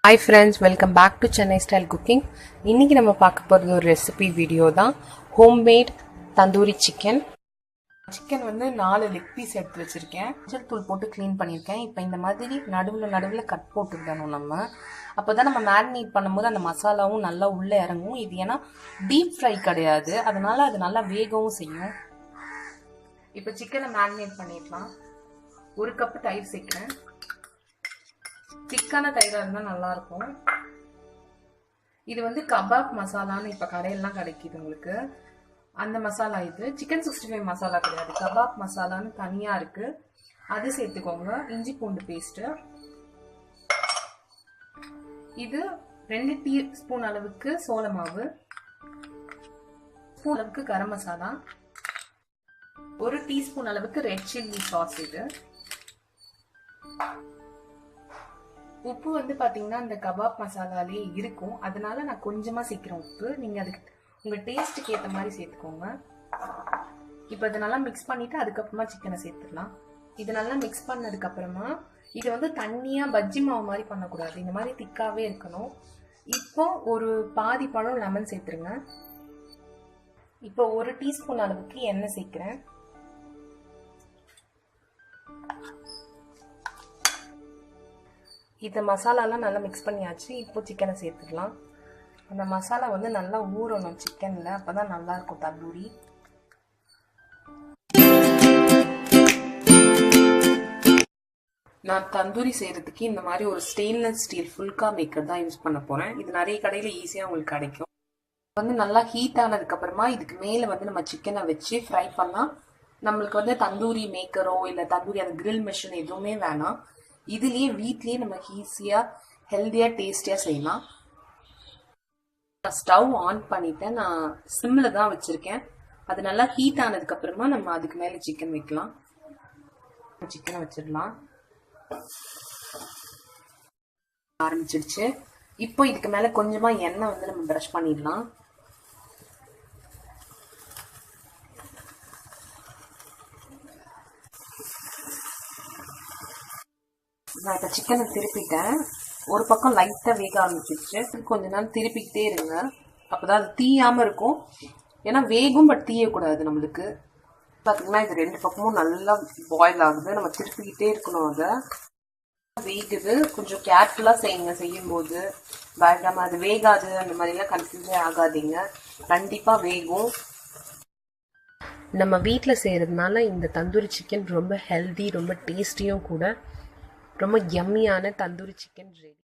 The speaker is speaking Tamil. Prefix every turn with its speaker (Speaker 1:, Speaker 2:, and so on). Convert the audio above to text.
Speaker 1: Hi friends, welcome back to Chennai Style Cooking. இன்னைக்கு நம்ம பார்க்க போறது ஒரு ரெசிபி வீடியோ தான். Homemade tandoori chicken. சிக்கன் வந்து 4 லெக் பீஸ் எடுத்து வச்சிருக்கேன். மஞ்சள் தூள் போட்டு க்ளீன் பண்ணியிருக்கேன். இப்போ இந்த மாதிரி நடுவுல கட் போட்டுடணும் நம்ம. அப்போதான் நம்ம மேரினேட் பண்ணும்போது அந்த மசாலாவும் நல்லா உள்ள இறங்கும். இது ஏன்னா டீப் ஃப்ரை கிடையாது, அதனால அது நல்லா வேகவும் செய்யும். இப்போ சிக்கனை மேரினேட் பண்ணிடலாம். 1 கப் தயிர் சேர்க்கிறேன். திக்கான தயிரா இருந்தா நல்லா இருக்கும். இது வந்து கபாப் மசாலான்னு இப்ப கடையெல்லாம் கிடைக்குது உங்களுக்கு. அந்த மசாலா இது சிக்கன் 65 மசாலா கிடையாது, கபாப் மசாலான்னு தனியா இருக்கு. அது சேர்த்துக்கோங்க. இஞ்சி பூண்டு பேஸ்ட், இது 2 டீஸ்பூன் அளவுக்கு சோள மாவு, ஸ்பூன் அளவுக்கு கரம் மசாலா, 1 டீஸ்பூன் அளவுக்கு ரெட் சில்லி சாஸ். இது உப்பு வந்து பாத்தீங்கன்னா இந்த கபாப் மசாலாலே இருக்கும், அதனால நான் கொஞ்சமா சேர்க்கிறேன் உப்பு. நீங்க அதுக்கு உங்க டேஸ்ட்டுக்கு ஏற்ற மாதிரி சேர்த்துக்கோங்க. இப்போ இதை நல்லா மிக்ஸ் பண்ணிட்டு அதுக்கப்புறமா சிக்கனை சேர்த்துடலாம். இது நல்லா மிக்ஸ் பண்ணதுக்கு அப்புறமா இது வந்து தண்ணியா பஜ்ஜி மாவு மாதிரி பண்ணக்கூடாது, இந்த மாதிரி திக்காவே இருக்கணும். இப்போ ஒரு பாதி பழம் லெமன் சேர்த்துருங்க. இப்போ 1 டீஸ்பூன் அளவுக்கு எண்ணெய் சேர்க்கிறேன். இந்த மசாலாலாம் நல்லா மிக்ஸ் பண்ணியாச்சு. இப்போ சிக்கனை சேர்த்துக்கலாம். அந்த மசாலா வந்து நல்லா ஊறணும் சிக்கன்ல, அப்பதான் நல்லா இருக்கும் தந்தூரி. நான் தந்தூரி செய்யறதுக்கு இந்த மாதிரி ஒரு ஸ்டெயின்லெஸ் ஸ்டீல் ஃபுல்கா மேக்கர் தான் யூஸ் பண்ண போறேன். இது நிறைய கடையில ஈஸியா உங்களுக்கு கிடைக்கும். வந்து நல்லா ஹீட் ஆனதுக்கு அப்புறமா இதுக்கு மேல வந்து நம்ம சிக்கனை வச்சு ஃப்ரை பண்ணா நம்மளுக்கு வந்து தந்தூரி மேக்கரோ இல்ல தந்தூரி அந்த கிரில் மிஷின் எதுவுமே வேணாம். இதுலயே வீட்லயே நம்ம ஈஸியா ஹெல்தியா டேஸ்டியா செய்யலாம். ஸ்டவ் ஆன் பண்ணிட்டேன். நான் சிம்ல தான் வச்சிருக்கேன். அது நல்லா ஹீட் ஆனதுக்கு அப்புறமா நம்ம அதுக்கு மேல சிக்கன் வைக்கலாம். சிக்கனை வச்சிடலாம். ஆரம்பிச்சிடுச்சு. இப்போ இதுக்கு மேல கொஞ்சமா எண்ணெய் வந்து நம்ம பிரஷ் பண்ணிடலாம். நான் இப்ப சிக்கனை திருப்பிட்டேன். ஒரு பக்கம் லைட்டா வேக ஆரம்பிச்சிருச்சு. கொஞ்ச நேரம் திருப்பிக்கிட்டே இருங்க, அப்பதான் அது தீயாம இருக்கும். ஏன்னா வேகும் பட் தீயக்கூடாது நம்மளுக்கு. பாத்தீங்கன்னா இது 2 பக்கமும் நல்லா பாயில் ஆகுது. நம்ம திருப்பிக்கிட்டே இருக்கணும். அதை வேகுது. கொஞ்சம் கேர்ஃபுல்லா செய்யுங்க. செய்யும் போது பயங்கரமா அது வேகாது அந்த மாதிரி எல்லாம் கன்ஃபியூஸே ஆகாதீங்க. கண்டிப்பா வேகும். நம்ம வீட்டில் செய்யறதுனால இந்த தந்தூரி சிக்கன் ரொம்ப ஹெல்தி, ரொம்ப டேஸ்டியும் கூட. ரொம்ப யம்மியான தந்தூரி சிக்கன் ரெடி.